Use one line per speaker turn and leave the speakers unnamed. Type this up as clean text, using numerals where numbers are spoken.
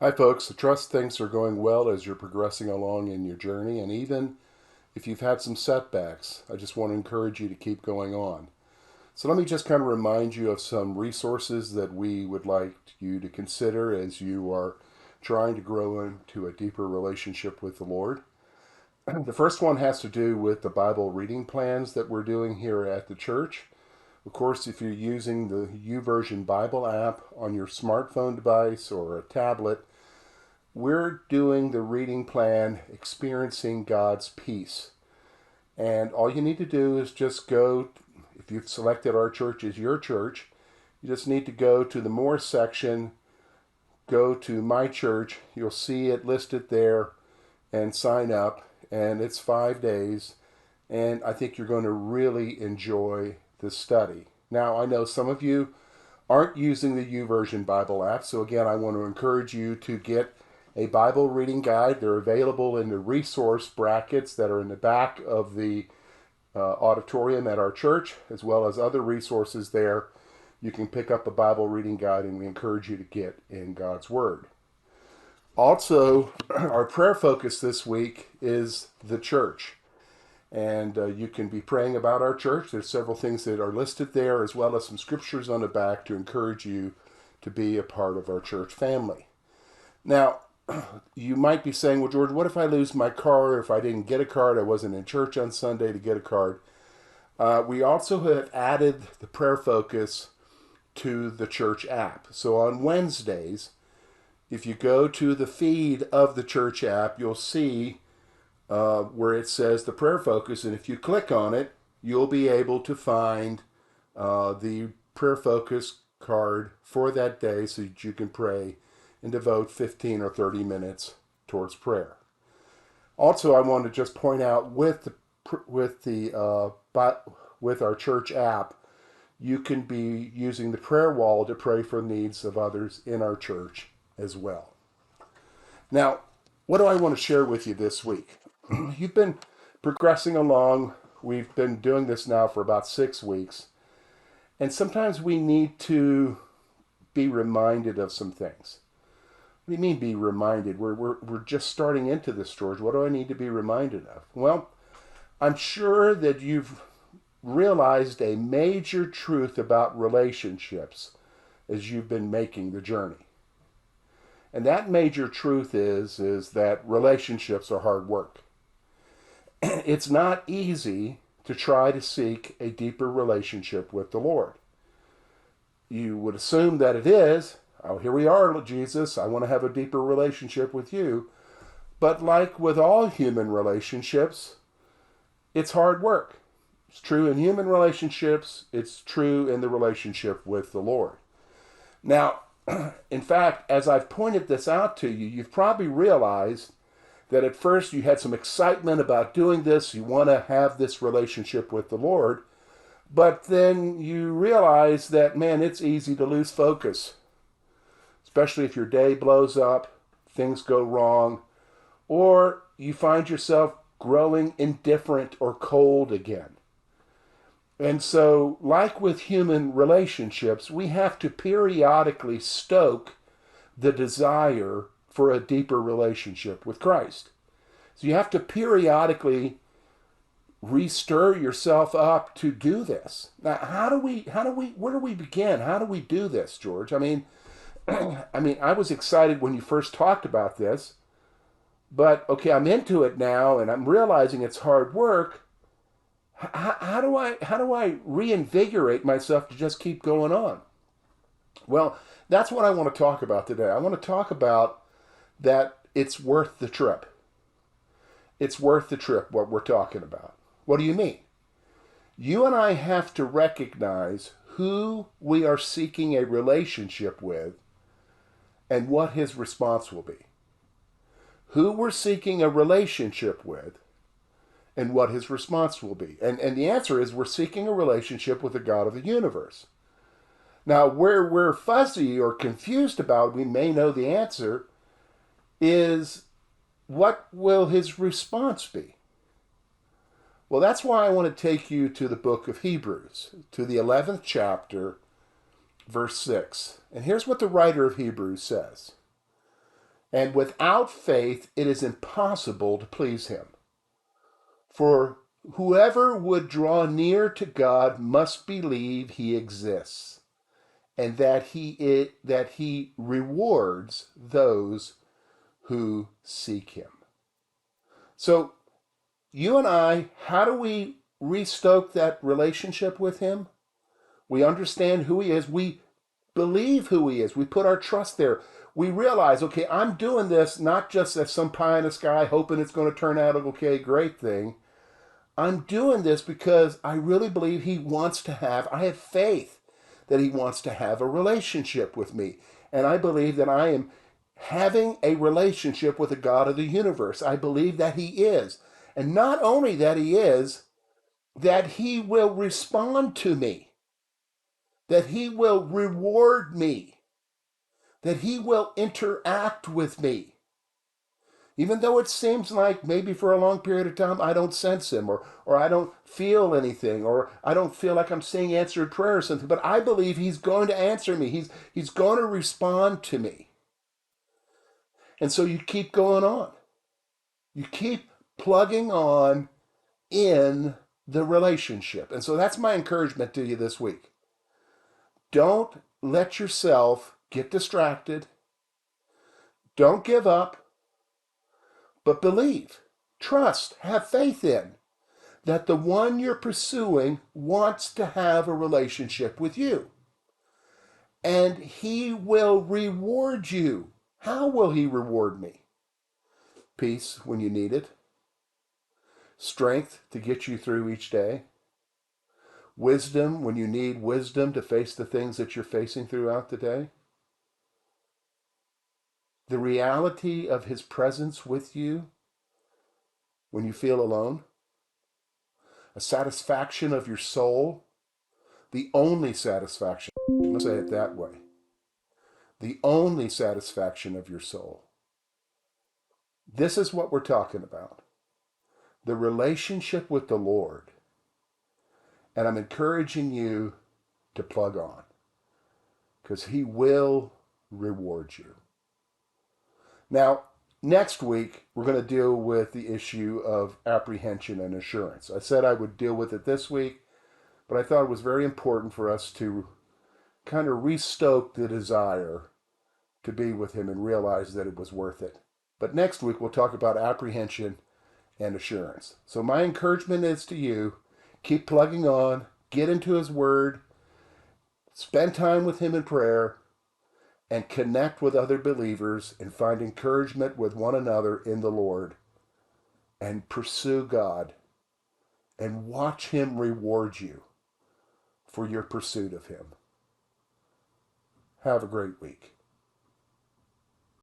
Hi, folks. I trust things are going well as you're progressing along in your journey. And even if you've had some setbacks, I just want to encourage you to keep going on. So, let me just kind of remind you of some resources that we would like you to consider as you are trying to grow into a deeper relationship with the Lord. The first one has to do with the Bible reading plans that we're doing here at the church. Of course, if you're using the YouVersion Bible app on your smartphone device or a tablet, we're doing the reading plan, Experiencing God's Peace. And all you need to do is just go, if you've selected our church as your church, you just need to go to the More section, go to My Church. You'll see it listed there and sign up. And it's 5 days. And I think you're going to really enjoy the study. Now, I know some of you aren't using the YouVersion Bible app. So again, I want to encourage you to get a Bible reading guide. They're available in the resource brackets that are in the back of the auditorium at our church, as well as other resources there. You can pick up a Bible reading guide, and we encourage you to get in God's Word. Also, our prayer focus this week is the church. And you can be praying about our church. There's several things that are listed there, as well as some scriptures on the back to encourage you to be a part of our church family. Now, you might be saying, well, George, what if I lose my card? Or if I didn't get a card, I wasn't in church on Sunday to get a card. We also have added the prayer focus to the church app. So on Wednesdays, if you go to the feed of the church app, you'll see where it says the prayer focus. And if you click on it, you'll be able to find the prayer focus card for that day so that you can pray and devote 15 or 30 minutes towards prayer. Also, I want to just point out with our church app, you can be using the prayer wall to pray for needs of others in our church as well. Now, what do I want to share with you this week? You've been progressing along. We've been doing this now for about 6 weeks. And sometimes we need to be reminded of some things. What do you mean be reminded? We're just starting into this, George. What do I need to be reminded of? Well, I'm sure that you've realized a major truth about relationships as you've been making the journey. And that major truth is that relationships are hard work. It's not easy to try to seek a deeper relationship with the Lord. You would assume that it is. Oh, here we are, Jesus. I want to have a deeper relationship with you. But like with all human relationships, it's hard work. It's true in human relationships. It's true in the relationship with the Lord. Now, in fact, as I've pointed this out to you, you've probably realized that at first you had some excitement about doing this. You want to have this relationship with the Lord. But then you realize that, man, it's easy to lose focus. Especially if your day blows up, things go wrong, or you find yourself growing indifferent or cold again. And so, like with human relationships, we have to periodically stoke the desire for a deeper relationship with Christ. So you have to periodically restir yourself up to do this. Now, where do we begin? How do we do this, George? I mean, I was excited when you first talked about this, but okay, I'm into it now, and I'm realizing it's hard work. How do I reinvigorate myself to just keep going on? Well, that's what I want to talk about today. I want to talk about that it's worth the trip. It's worth the trip, what we're talking about. What do you mean? You and I have to recognize who we are seeking a relationship with and what his response will be. Who we're seeking a relationship with and what his response will be. And the answer is we're seeking a relationship with the God of the universe. Now, where we're fuzzy or confused about, we may know the answer, is what will his response be? Well, that's why I want to take you to the book of Hebrews, to the 11th chapter, verse 6. And here's what the writer of Hebrews says. And without faith, it is impossible to please him. For whoever would draw near to God must believe he exists, and that he rewards those who seek him. So you and I, how do we restoke that relationship with him? We understand who he is. We believe who he is. We put our trust there. We realize, okay, I'm doing this not just as some pie in the sky hoping it's going to turn out okay, great thing. I'm doing this because I really believe I have faith that he wants to have a relationship with me. And I believe that I am having a relationship with the God of the universe. I believe that he is. And not only that he is, that he will respond to me, that he will reward me, that he will interact with me. Even though it seems like maybe for a long period of time I don't sense him, or I don't feel anything, or I don't feel like I'm seeing answered prayer or something, but I believe he's going to answer me. He's going to respond to me. And so you keep going on. You keep plugging on in the relationship. And so that's my encouragement to you this week. Don't let yourself get distracted. Don't give up. But believe, trust, have faith in that the one you're pursuing wants to have a relationship with you. And he will reward you. How will he reward me? Peace when you need it. Strength to get you through each day. Wisdom when you need wisdom to face the things that you're facing throughout the day. The reality of his presence with you when you feel alone. A satisfaction of your soul. The only satisfaction, let's say it that way. The only satisfaction of your soul. This is what we're talking about. The relationship with the Lord. And I'm encouraging you to plug on, because he will reward you. Now, next week, we're going to deal with the issue of apprehension and assurance. I said I would deal with it this week, but I thought it was very important for us to kind of restoke the desire to be with him and realize that it was worth it. But next week, we'll talk about apprehension and assurance. So my encouragement is to you, keep plugging on, get into his word, spend time with him in prayer, and connect with other believers and find encouragement with one another in the Lord, and pursue God and watch him reward you for your pursuit of him. Have a great week.